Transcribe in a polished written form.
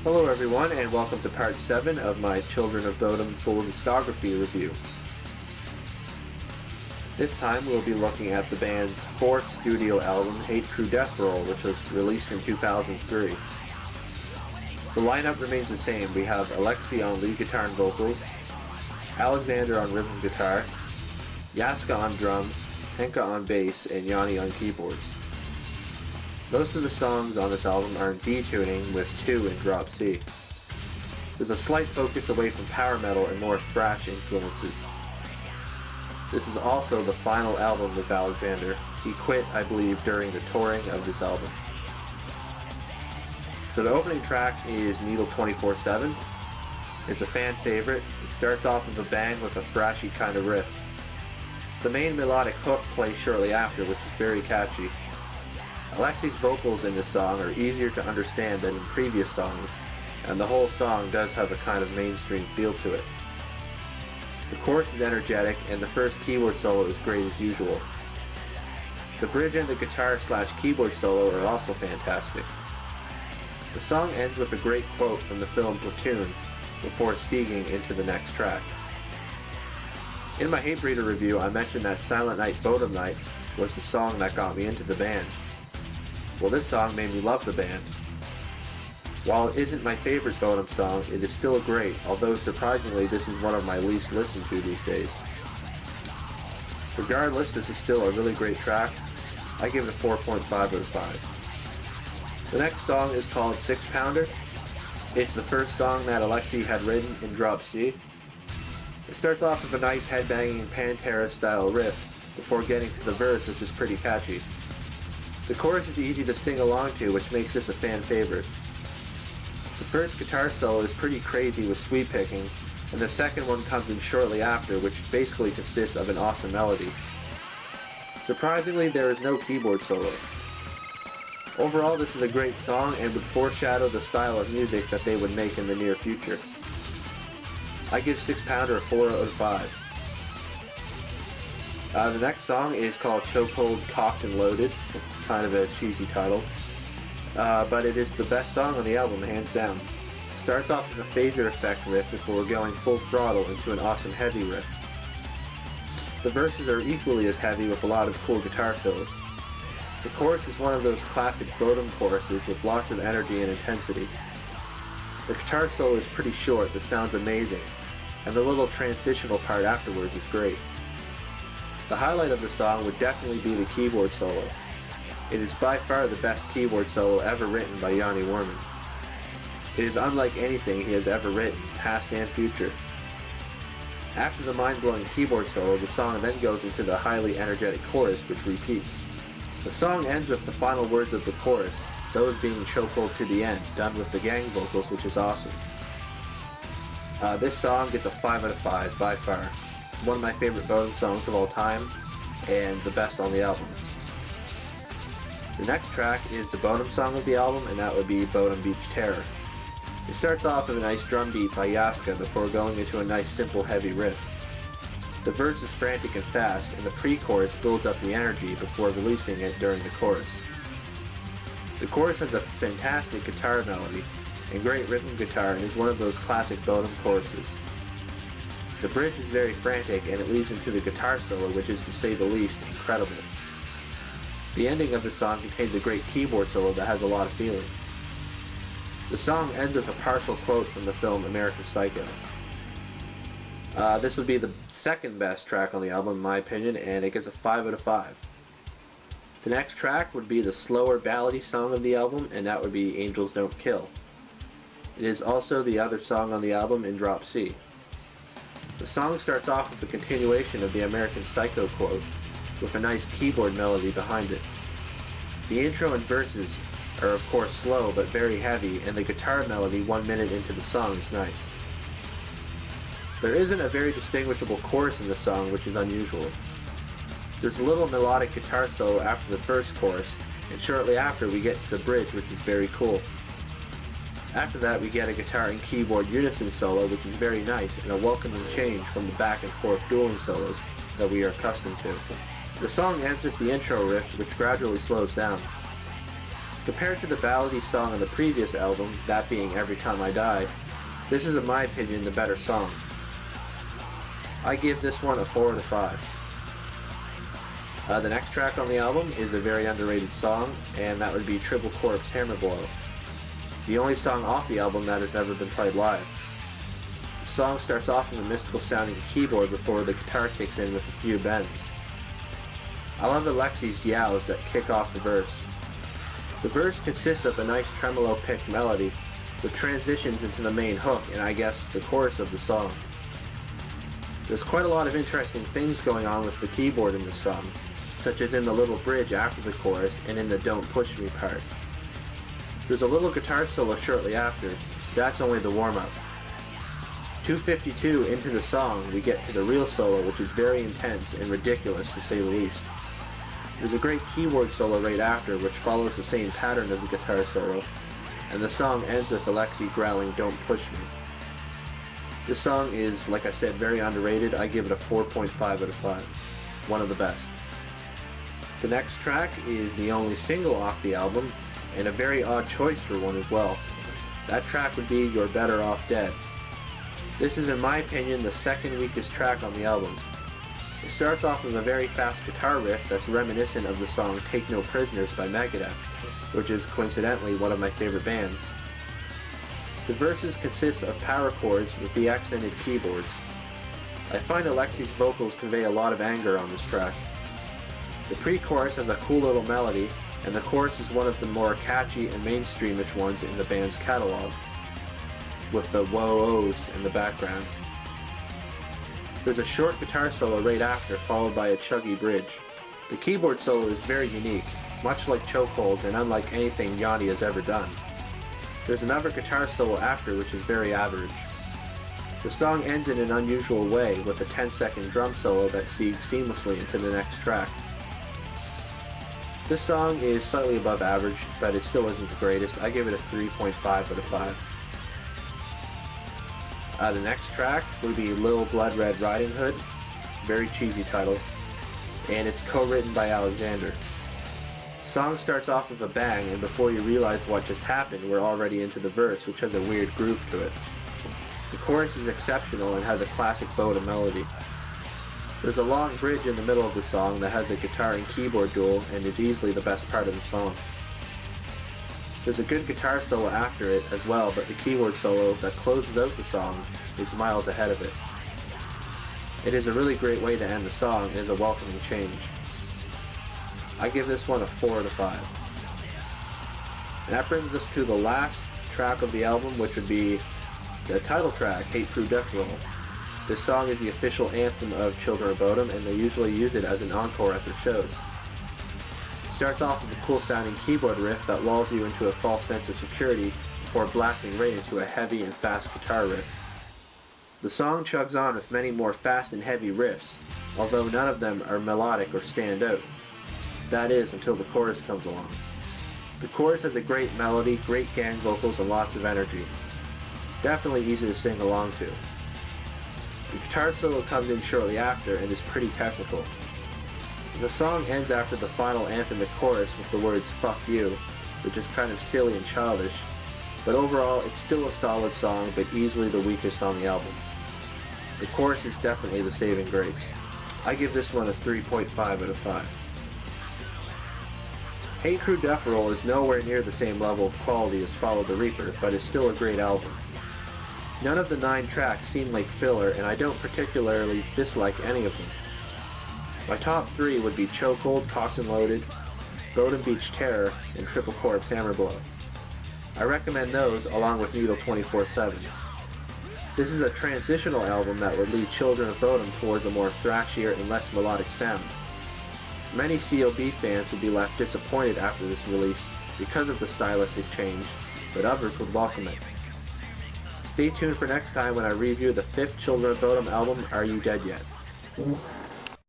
Hello everyone, and welcome to part 7 of my Children of Bodom full discography review. This time we'll be looking at the band's 4th studio album, Hate Crew Deathroll, which was released in 2003. The lineup remains the same. We have Alexi on lead guitar and vocals, Alexander on rhythm guitar, Jaska on drums, Henkka on bass, and Janne on keyboards. Most of the songs on this album are in D tuning with 2 in drop C. There's a slight focus away from power metal and more thrash influences. This is also the final album with Alexander. He quit, I believe, during the touring of this album. So the opening track is Needle 24/7. It's a fan favorite. It starts off with a bang with a thrashy kind of riff. The main melodic hook plays shortly after, which is very catchy. Alexi's vocals in this song are easier to understand than in previous songs, and the whole song does have a kind of mainstream feel to it. The chorus is energetic, and the first keyboard solo is great as usual. The bridge and the guitar/keyboard solo are also fantastic. The song ends with a great quote from the film Platoon, before seguing into the next track. In my Hatebreeder review, I mentioned that Silent Night Bodom Night was the song that got me into the band. Well, this song made me love the band. While it isn't my favorite Bodom song, it is still great, although surprisingly this is one of my least listened to these days. Regardless, this is still a really great track. I give it a 4.5 out of 5. The next song is called Sixpounder. It's the first song that Alexi had written in drop C. It starts off with a nice headbanging Pantera style riff before getting to the verse, which is pretty catchy. The chorus is easy to sing along to, which makes this a fan favorite. The first guitar solo is pretty crazy with sweep picking, and the second one comes in shortly after, which basically consists of an awesome melody. Surprisingly, there is no keyboard solo. Overall, this is a great song and would foreshadow the style of music that they would make in the near future. I give Sixpounder a 4 out of 5. The next song is called Chokehold, Cocked and Loaded. Kind of a cheesy title. But it is the best song on the album, hands down. It starts off with a phaser effect riff before going full throttle into an awesome heavy riff. The verses are equally as heavy with a lot of cool guitar fills. The chorus is one of those classic Bodom choruses with lots of energy and intensity. The guitar solo is pretty short but sounds amazing, and the little transitional part afterwards is great. The highlight of the song would definitely be the keyboard solo. It is by far the best keyboard solo ever written by Janne Wirman. It is unlike anything he has ever written, past and future. After the mind-blowing keyboard solo, the song then goes into the highly energetic chorus, which repeats. The song ends with the final words of the chorus, those being Chokehold to the end, done with the gang vocals, which is awesome. This song gets a 5 out of 5, by far. One of my favorite Bodom songs of all time, and the best on the album. The next track is the Bodom song of the album, and that would be Bodom Beach Terror. It starts off with a nice drum beat by Jaska before going into a nice simple heavy riff. The verse is frantic and fast, and the pre-chorus builds up the energy before releasing it during the chorus. The chorus has a fantastic guitar melody and great rhythm guitar, and is one of those classic Bodom choruses. The bridge is very frantic, and it leads into the guitar solo, which is, to say the least, incredible. The ending of the song contains a great keyboard solo that has a lot of feeling. The song ends with a partial quote from the film American Psycho. This would be the second best track on the album in my opinion, and it gets a 5 out of 5. The next track would be the slower ballady song of the album, and that would be Angels Don't Kill. It is also the other song on the album in drop C. The song starts off with a continuation of the American Psycho quote, with a nice keyboard melody behind it. The intro and verses are of course slow but very heavy, and the guitar melody 1 minute into the song is nice. There isn't a very distinguishable chorus in the song, which is unusual. There's a little melodic guitar solo after the first chorus, and shortly after we get to the bridge, which is very cool. After that we get a guitar and keyboard unison solo, which is very nice and a welcoming change from the back and forth dueling solos that we are accustomed to. The song ends with the intro riff, which gradually slows down. Compared to the ballady song on the previous album, that being Every Time I Die, this is in my opinion the better song. I give this one a 4 out of 5. The next track on the album is a very underrated song, and that would be Triple Corpse Hammerblow, the only song off the album that has never been played live. The song starts off with a mystical sounding keyboard before the guitar kicks in with a few bends. I love Alexi's yows that kick off the verse. The verse consists of a nice tremolo picked melody, which transitions into the main hook and I guess the chorus of the song. There's quite a lot of interesting things going on with the keyboard in this song, such as in the little bridge after the chorus and in the Don't Push Me part. There's a little guitar solo shortly after, that's only the warm-up. 2:52 into the song, we get to the real solo, which is very intense and ridiculous to say the least. There's a great keyboard solo right after, which follows the same pattern as the guitar solo, and the song ends with Alexi growling, "Don't push me." This song is, like I said, very underrated. I give it a 4.5 out of 5. One of the best. The next track is the only single off the album, and a very odd choice for one as well. That track would be You're Better Off Dead. This is, in my opinion, the second weakest track on the album. It starts off with a very fast guitar riff that's reminiscent of the song Take No Prisoners by Megadeth, which is coincidentally one of my favorite bands. The verses consist of power chords with the accented keyboards. I find Alexi's vocals convey a lot of anger on this track. The pre-chorus has a cool little melody, and the chorus is one of the more catchy and mainstreamish ones in the band's catalog, with the whoa-ohs in the background. There's a short guitar solo right after, followed by a chuggy bridge. The keyboard solo is very unique, much like Chokehold and unlike anything Janne has ever done. There's another guitar solo after, which is very average. The song ends in an unusual way, with a 10-second drum solo that segues seamlessly into the next track. This song is slightly above average, but it still isn't the greatest. I give it a 3.5 out of 5. The next track would be Lil Bloodred Ridin Hood, very cheesy title, and it's co-written by Alexander. The song starts off with a bang, and before you realize what just happened, we're already into the verse, which has a weird groove to it. The chorus is exceptional and has a classic Bodom melody. There's a long bridge in the middle of the song that has a guitar and keyboard duel and is easily the best part of the song. There's a good guitar solo after it as well, but the keyboard solo that closes out the song is miles ahead of it. It is a really great way to end the song and is a welcoming change. I give this one a 4 out of 5. And that brings us to the last track of the album, which would be the title track, Hate Through Deathroll. This song is the official anthem of Children of Bodom, and they usually use it as an encore at their shows. It starts off with a cool sounding keyboard riff that lulls you into a false sense of security before blasting right into a heavy and fast guitar riff. The song chugs on with many more fast and heavy riffs, although none of them are melodic or stand out. That is, until the chorus comes along. The chorus has a great melody, great gang vocals, and lots of energy. Definitely easy to sing along to. The guitar solo comes in shortly after and is pretty technical. The song ends after the final anthemic chorus with the words "fuck you," which is kind of silly and childish, but overall it's still a solid song, but easily the weakest on the album. The chorus is definitely the saving grace. I give this one a 3.5 out of 5. Hate Through Deathroll is nowhere near the same level of quality as Follow the Reaper, but it's still a great album. None of the 9 tracks seem like filler, and I don't particularly dislike any of them. My top 3 would be Chokehold, Cocked and Loaded, Bodom Beach Terror, and Triple Corpse Hammerblow. I recommend those along with Needle 24/7. This is a transitional album that would lead Children of Bodom towards a more thrashier and less melodic sound. Many COB fans would be left disappointed after this release because of the stylistic change, but others would welcome it. Stay tuned for next time when I review the 5th Children of Bodom album, Are You Dead Yet?